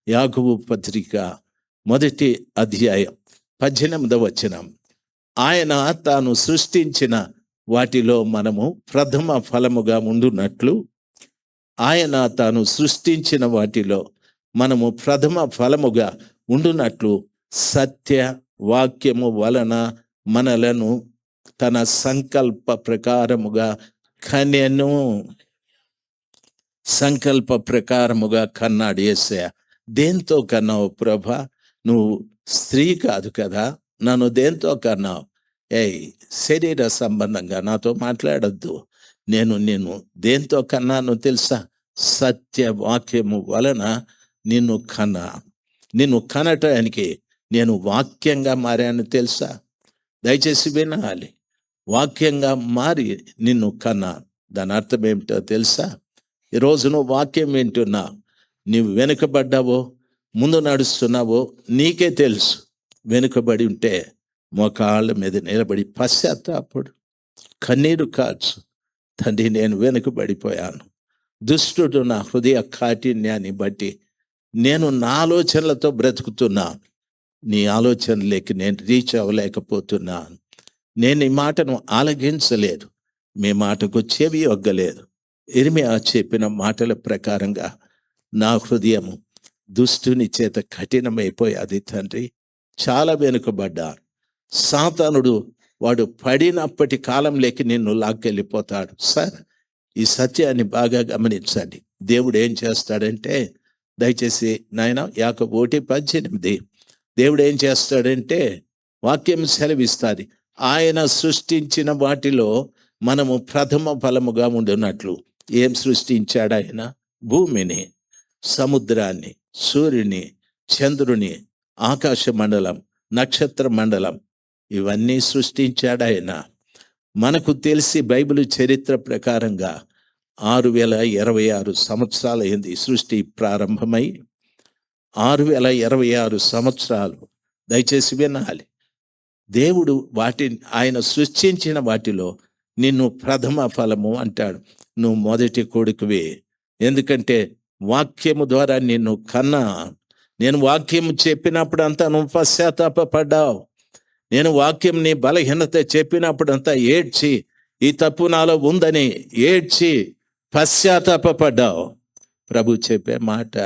యాకోబు పత్రిక 1వ అధ్యాయం 18వ వచనం. ఆయన తాను సృష్టించిన వాటిలో మనము ప్రథమ ఫలముగా ఉండునట్లు, ఆయన తాను సృష్టించిన వాటిలో మనము ప్రథమ ఫలముగా ఉండునట్లు సత్య వాక్యము వలన మనలను తన సంకల్ప ప్రకారముగా కనెను. సంకల్ప ప్రకారముగా కన్నాడు యేసయ్య. దేంతో కన్నావు ప్రభా? నువ్వు స్త్రీ కాదు కదా, నన్ను దేంతో కన్నావు? శరీర సంబంధంగా నాతో మాట్లాడద్దు. నేను దేంతో కన్నాను తెలుసా? సత్య వాక్యము వలన నిన్ను కన్నా. నిన్ను కనటానికి నేను వాక్యంగా మారాను తెలుసా? దయచేసి వినాలి. వాక్యంగా మారి నిన్ను కన్నా. దాని అర్థం ఏమిటో తెలుసా? ఈరోజు నువ్వు వాక్యం వింటున్నా, నీవు వెనుకబడ్డావో ముందు నడుస్తున్నావో నీకే తెలుసు. వెనుకబడి ఉంటే మోకాళ్ళ మీద నిలబడి పశ్చాత్తాపడు, కన్నీరు కార్చు. తండ్రి, నేను వెనుకబడిపోయాను. దుష్టుడు నా హృదయ కాఠిన్యాన్ని బట్టి నేను నా ఆలోచనలతో బ్రతుకుతున్నాను. నీ ఆలోచనలేకి నేను రీచ్ అవ్వలేకపోతున్నాను. నేను ఈ మాటను ఆలగించలేదు, మీ మాటకు చెవి ఒగ్గలేదు. ఇర్మియా చెప్పిన మాటల ప్రకారంగా నా హృదయము దుష్టుని చేత కఠినమైపోయాది తండ్రి. చాలా వెనుకబడ్డాను. సాతానుడు వాడు పడినప్పటి కాలంలోకి నిన్ను లాక్కెళ్ళిపోతాడు. సార్, ఈ సత్యాన్ని బాగా గమనించండి. దేవుడు ఏం చేస్తాడంటే, దయచేసి నాయన యాకోబు 1:18, దేవుడు ఏం చేస్తాడంటే వాక్యం సెలవిస్తుంది. ఆయన సృష్టించిన వాటిలో మనము ప్రథమ ఫలముగా ఉండునట్లు. ఏం సృష్టించాడు ఆయన? భూమిని, సముద్రాన్ని, సూర్యుని, చంద్రుని, ఆకాశ మండలం, నక్షత్ర మండలం, ఇవన్నీ సృష్టించాడు ఆయన. మనకు తెలిసి బైబిల్ చరిత్ర ప్రకారంగా 6026 సంవత్సరాలైంది సృష్టి ప్రారంభమై. 6026 సంవత్సరాలు. దయచేసి వినాలి. దేవుడు ఆయన సృష్టించిన వాటిలో నిన్ను ప్రథమ ఫలము అంటాడు. నువ్వు మొదటి కొడుకువే. ఎందుకంటే వాక్యము ద్వారా నిన్ను కన్నా. నేను వాక్యము చెప్పినప్పుడు అంతా నువ్వు పశ్చాత్తాపడ్డావు. నేను వాక్యం నీ బలహీనత చెప్పినప్పుడు అంతా ఏడ్చి, ఈ తప్పు నాలో ఉందని ఏడ్చి పశ్చాత్తాపడ్డావు. ప్రభు చెప్పే మాట.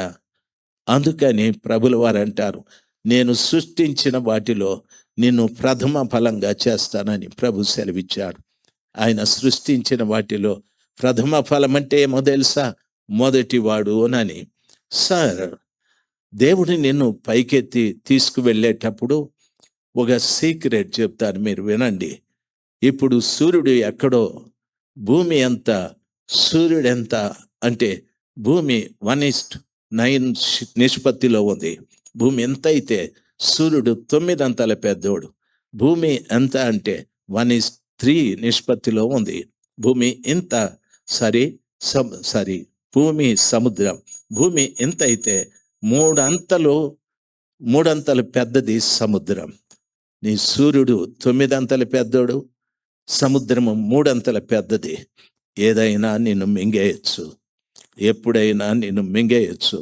అందుకని ప్రభుల వారు అంటారు, నేను సృష్టించిన వాటిలో నిన్ను ప్రథమ ఫలంగా చేస్తానని ప్రభు సెలవిచ్చాడు. ఆయన సృష్టించిన వాటిలో ప్రథమ ఫలం అంటే ఏమో తెలుసా? మొదటివాడు అని. సార్, దేవుడు నిన్ను పైకెత్తి తీసుకువెళ్ళేటప్పుడు ఒక సీక్రెట్ చెప్తాను, మీరు వినండి. ఇప్పుడు సూర్యుడు ఎక్కడో, భూమి ఎంత, సూర్యుడు ఎంత అంటే భూమి 1:9 నిష్పత్తిలో ఉంది. భూమి ఎంత అయితే సూర్యుడు 9 అంతల పెద్దోడు. భూమి ఎంత అంటే 1:3 నిష్పత్తిలో ఉంది. భూమి ఇంత భూమి సముద్రం. భూమి ఎంత అయితే మూడంతలు పెద్దది సముద్రం. నీ సూర్యుడు 9 అంతల పెద్దోడు, సముద్రము 3 అంతల పెద్దది. ఏదైనా నిన్ను మింగేయచ్చు, ఎప్పుడైనా నిన్ను మింగేయచ్చు.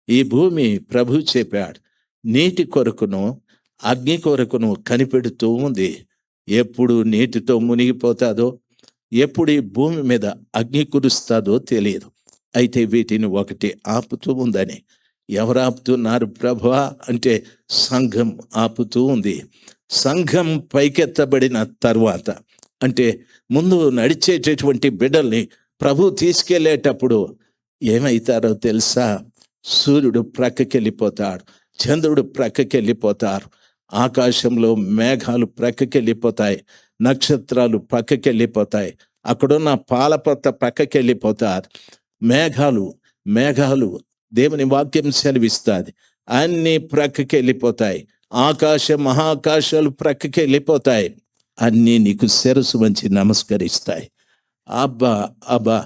ఈ భూమి ప్రభు చెప్పాడు, నీటి కొరకును అగ్ని కొరకును కనిపెడుతూ ఉంది. ఎప్పుడు నీటితో మునిగిపోతాదో, ఎప్పుడు ఈ భూమి మీద అగ్ని కురుస్తాదో తెలియదు. అయితే వీటిని ఒకటి ఆపుతూ ఉందని. ఎవరు ఆపుతున్నారు ప్రభువా అంటే సంఘం ఆపుతూ ఉంది. సంఘం పైకెత్తబడిన తర్వాత అంటే ముందు నడిచేటటువంటి బిడ్డల్ని ప్రభు తీసుకెళ్లేటప్పుడు ఏమవుతారో తెలుసా? సూర్యుడు ప్రక్కకెళ్ళిపోతాడు, చంద్రుడు ప్రక్కకెళ్ళిపోతారు, ఆకాశంలో మేఘాలు ప్రక్కకెళ్ళిపోతాయి, నక్షత్రాలు ప్రక్కకెళ్ళిపోతాయి, అక్కడున్న పాలపత్త ప్రక్కకెళ్ళిపోతారు. మేఘాలు దేవుని వాక్యం సెలవిస్తుంది, అన్ని ప్రక్కకెళ్ళిపోతాయి. మహాకాశాలు ప్రక్కకెళ్ళిపోతాయి. అన్నీ నీకు శిరస్సు వంచి నమస్కరిస్తాయి. అబ్బా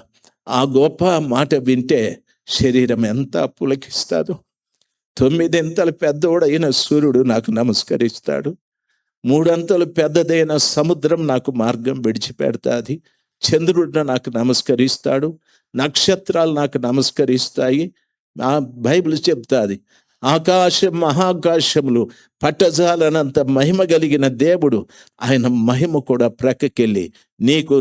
ఆ గొప్ప మాట వింటే శరీరం ఎంత పులకిస్తాదో. 9 అంతలు పెద్దోడైన సూర్యుడు నాకు నమస్కరిస్తాడు. 3 అంతలు పెద్దదైన సముద్రం నాకు మార్గం విడిచిపెడతాది. చంద్రుడు నాకు నమస్కరిస్తాడు, నక్షత్రాలు నాకు నమస్కరిస్తాయి. ఆ బైబిల్ చెప్తాది, మహాకాశములు పట్టజాలనంత మహిమ కలిగిన దేవుడు, ఆయన మహిమ కూడా ప్రక్కకెళ్ళి నీకు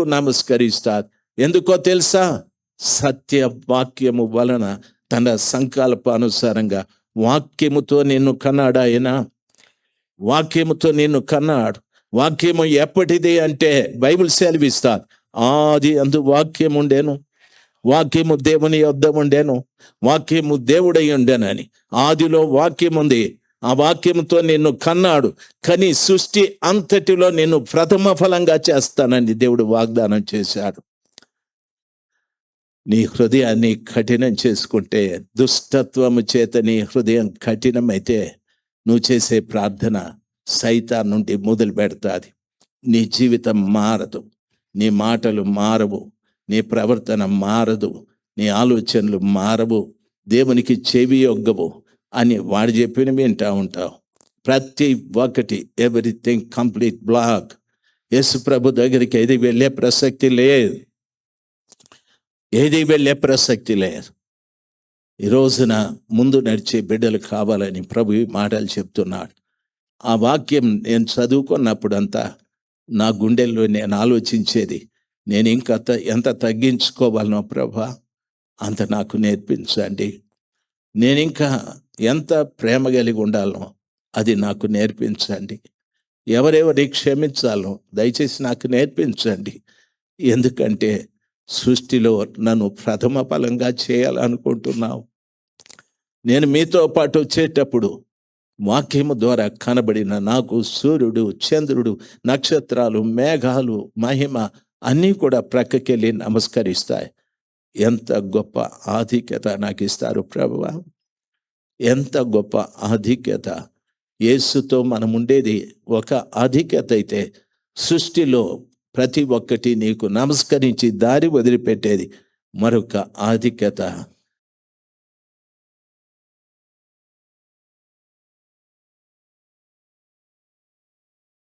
నమస్కరిస్తాది. ఎందుకో తెలుసా? సత్య వాక్యము వలన తన సంకల్పానుసారంగా వాక్యముతో నిన్ను కన్నాడు ఆయన. వాక్యముతో నిన్ను కన్నాడు. వాక్యము ఎప్పటిది అంటే బైబిల్ సెలవిస్తాది, ఆది అందు వాక్యం ఉండేను, వాక్యము దేవుని యొద్ద ఉండేను, వాక్యము దేవుడై ఉండేనని. ఆదిలో వాక్యం ఉంది, ఆ వాక్యముతో నిన్ను కన్నాడు. కానీ సృష్టి అంతటిలో నిన్ను ప్రథమ ఫలంగా చేస్తానని దేవుడు వాగ్దానం చేశాడు. నీ హృదయాన్ని కఠినం చేసుకుంటే, దుష్టత్వము చేత నీ హృదయం కఠినమైతే, నువ్వు చేసే ప్రార్థన సైతాన్ నుండి మొదలు పెడతాది. నీ జీవితం మారదు, నీ మాటలు మారవు, నీ ప్రవర్తన మారదు, నీ ఆలోచనలు మారవు, దేవునికి చెవి యొగ్గవు అని వాడు చెప్పిన వింటా ఉంటావు. ప్రతి ఒక్కటి, ఎవ్రీథింగ్ కంప్లీట్ బ్లాక్. యేసు ప్రభు దగ్గరికి ఏది వెళ్ళే ప్రసక్తి లేదు. ఈ రోజున ముందు నడిచే బిడ్డలు కావాలని ప్రభు ఈ మాటలు చెప్తున్నాడు. ఆ వాక్యం నేను చదువుకున్నప్పుడంతా నా గుండెల్లో నేను ఆలోచించేది, నేను ఇంకా ఎంత తగ్గించుకోవాలనో ప్రభా అంత నాకు నేర్పించండి. నేను ఇంకా ఎంత ప్రేమ కలిగి ఉండాలనో అది నాకు నేర్పించండి. ఎవరెవరి క్షమించాలో దయచేసి నాకు నేర్పించండి. ఎందుకంటే సృష్టిలో నన్ను ప్రథమ ఫలంగా చేయాలనుకుంటున్నావు. నేను మీతో పాటు వచ్చేటప్పుడు వాక్యము ద్వారా కనబడిన నాకు సూర్యుడు, చంద్రుడు, నక్షత్రాలు, మేఘాలు, మహిమ అన్నీ కూడా ప్రక్కకెళ్ళి నమస్కరిస్తాయి. ఎంత గొప్ప ఆధిక్యత నాకు ఇస్తారు ప్రభువా, ఎంత గొప్ప ఆధిక్యత. యేసుతో మనం ఉండేది ఒక ఆధిక్యత అయితే, సృష్టిలో ప్రతి ఒక్కటి నీకు నమస్కరించి దారి వదిలిపెట్టేది మరొక ఆధిక్యత